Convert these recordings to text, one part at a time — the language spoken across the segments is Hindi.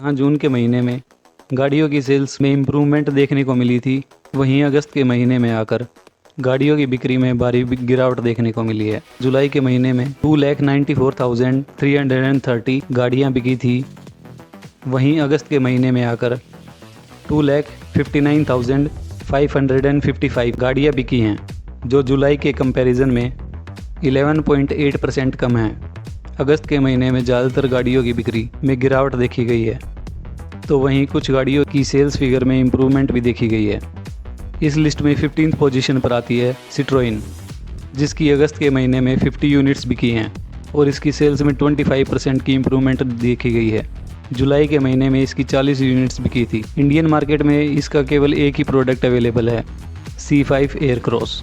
जहां जून के महीने में गाड़ियों की सेल्स में इम्प्रूवमेंट देखने को मिली थी, वहीं अगस्त के महीने में आकर गाड़ियों की बिक्री में भारी गिरावट देखने को मिली है। जुलाई के महीने में 2,94,330 गाड़ियां बिकी थी, वहीं अगस्त के महीने में आकर 2,59,555 गाड़ियां बिकी हैं, जो जुलाई के कंपैरिजन में 11.8% कम है। अगस्त के महीने में ज़्यादातर गाड़ियों की बिक्री में गिरावट देखी गई है, तो वहीं कुछ गाड़ियों की सेल्स फिगर में इम्प्रूवमेंट भी देखी गई है। इस लिस्ट में 15th पोजीशन पर आती है सिट्रोइन, जिसकी अगस्त के महीने में 50 यूनिट्स बिकी हैं और इसकी सेल्स में 25% की इम्प्रूवमेंट देखी गई है। जुलाई के महीने में इसकी 40 यूनिट्स बिकी थी। इंडियन मार्केट में इसका केवल एक ही प्रोडक्ट अवेलेबल है, C5 एयरक्रॉस।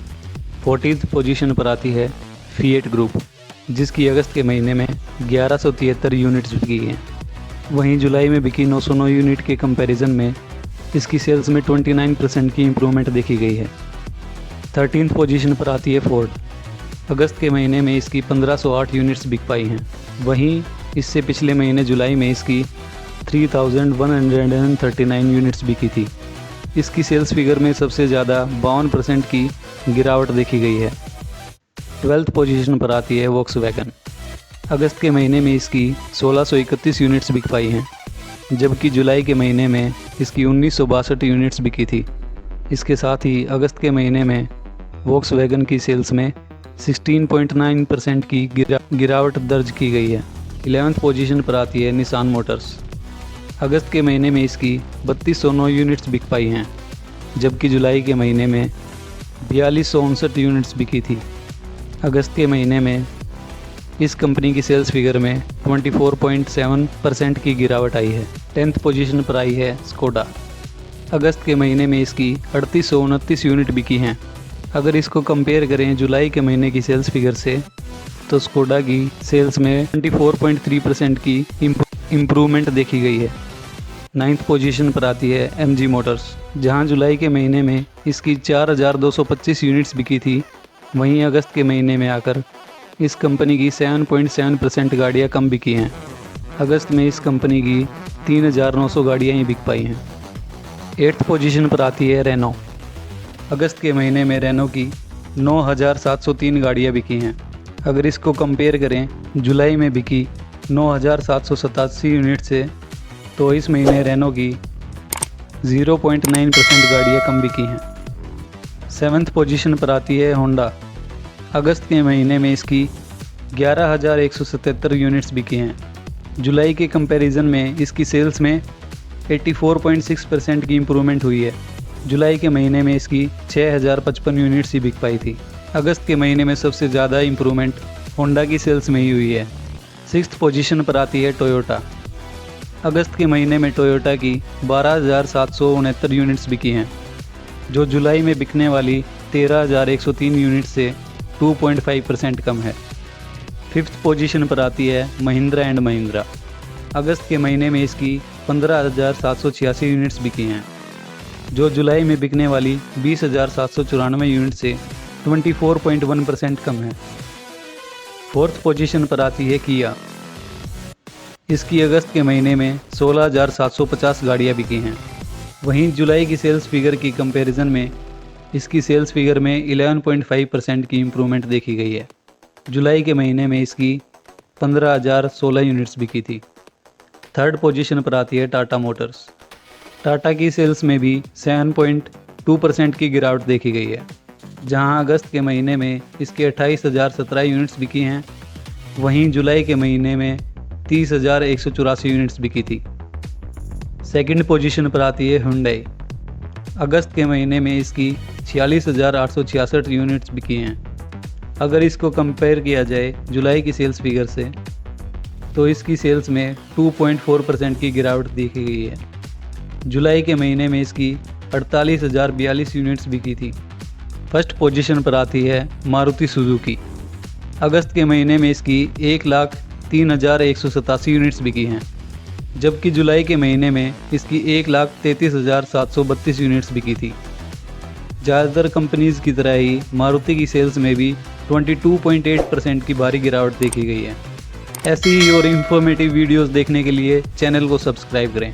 14th पोजीशन पर आती है फिएट ग्रुप, जिसकी अगस्त के महीने में 1173 यूनिट्स बिकी हैं। वहीं जुलाई में बिकी 909 यूनिट के कंपैरिजन में इसकी सेल्स में 29% की इम्प्रूवमेंट देखी गई है। 13th पोजीशन पर आती है फोर्ड। अगस्त के महीने में इसकी 1508 यूनिट्स बिक पाई हैं। वहीं इससे पिछले महीने जुलाई में इसकी 3139 यूनिट्स बिकी थी। इसकी सेल्स फिगर में सबसे ज़्यादा 52% की गिरावट देखी गई है। 12th पोजीशन पर आती है वॉक्सवैगन। अगस्त के महीने में इसकी 1631 यूनिट्स बिक पाई हैं, जबकि जुलाई के महीने में इसकी 1962 यूनिट्स बिकी थी। इसके साथ ही अगस्त के महीने में वॉक्सवैगन की सेल्स में 16.9% की गिरावट दर्ज की गई है। 11th पोजीशन पर आती है निसान मोटर्स। अगस्त के महीने में इसकी 3209 यूनिट्स बिक पाई हैं, जबकि जुलाई के महीने में 4259 यूनिट्स बिकी थी। अगस्त के महीने में इस कंपनी की सेल्स फिगर में 24.7% की गिरावट आई है। 10th पोजीशन पर आई है स्कोडा। अगस्त के महीने में इसकी 3829 यूनिट बिकी हैं। अगर इसको कंपेयर करें जुलाई के महीने की सेल्स फिगर से, तो स्कोडा की सेल्स में 24.3% की इम्प्रूवमेंट देखी गई है। 9th पोजीशन पर आती है MG मोटर्स, जहां जुलाई के महीने में इसकी 4225 यूनिट्स बिकी थी। वहीं अगस्त के महीने में आकर इस कंपनी की 7.7% गाड़ियाँ कम बिकी हैं। अगस्त में इस कंपनी की 3900 गाड़ियाँ ही बिक पाई हैं। 8th पोजीशन पर आती है रेनो। अगस्त के महीने में रेनो की 9703 गाड़ियाँ बिकी हैं। अगर इसको कंपेयर करें जुलाई में बिकी 9787 यूनिट से, तो इस महीने रेनो की 0.9% गाड़ियाँ कम बिकी हैं। 7th पोजीशन पर आती है होंडा। अगस्त के महीने में इसकी 11,177 यूनिट्स बिकी हैं। जुलाई के कंपैरिजन में इसकी सेल्स में 84.6% की इम्प्रूवमेंट हुई है। जुलाई के महीने में इसकी 6,055 यूनिट्स ही बिक पाई थी। अगस्त के महीने में सबसे ज़्यादा इम्प्रूवमेंट होंडा की सेल्स में ही हुई है। 6th पोजीशन पर आती है टोयोटा। अगस्त के महीने में टोयोटा की 12,769 यूनिट्स बिकी हैं, जो जुलाई में बिकने वाली 13,103 यूनिट से 2.5% कम है। 5th पोजीशन पर आती है महिंद्रा एंड महिंद्रा। अगस्त के महीने में इसकी 15,786 यूनिट्स बिकी हैं, जो जुलाई में बिकने वाली 20,794 यूनिट से 24.1% कम है। 4th पोजीशन पर आती है किया। इसकी अगस्त के महीने में 16,750 गाड़ियाँ बिकी हैं। वहीं जुलाई की सेल्स फिगर की कंपैरिजन में इसकी सेल्स फिगर में 11.5% की इम्प्रूवमेंट देखी गई है। जुलाई के महीने में इसकी 15,016 यूनिट्स बिकी थी। 3rd पोजीशन पर आती है टाटा मोटर्स। टाटा की सेल्स में भी 7.2% की गिरावट देखी गई है, जहां अगस्त के महीने में इसके 28,017 यूनिट्स बिकी हैं। वहीं जुलाई के महीने में 30,184 यूनिट्स बिकी थी। 2nd पोजीशन पर आती है हुंडई। अगस्त के महीने में इसकी 46,866 यूनिट्स बिकी हैं। अगर इसको कंपेयर किया जाए जुलाई की सेल्स फिगर से, तो इसकी सेल्स में 2.4% की गिरावट देखी गई है। जुलाई के महीने में इसकी 48,042 यूनिट्स बिकी थी। 1st पोजीशन पर आती है मारुति सुजुकी। अगस्त के महीने में इसकी 1,03,187 यूनिट्स बिकी हैं, जबकि जुलाई के महीने में इसकी 1,33,732 यूनिट्स बिकी थी। ज़्यादातर कंपनीज़ की तरह ही मारुति की सेल्स में भी 22.8% की भारी गिरावट देखी गई है। ऐसी ही और इन्फॉर्मेटिव वीडियोस देखने के लिए चैनल को सब्सक्राइब करें।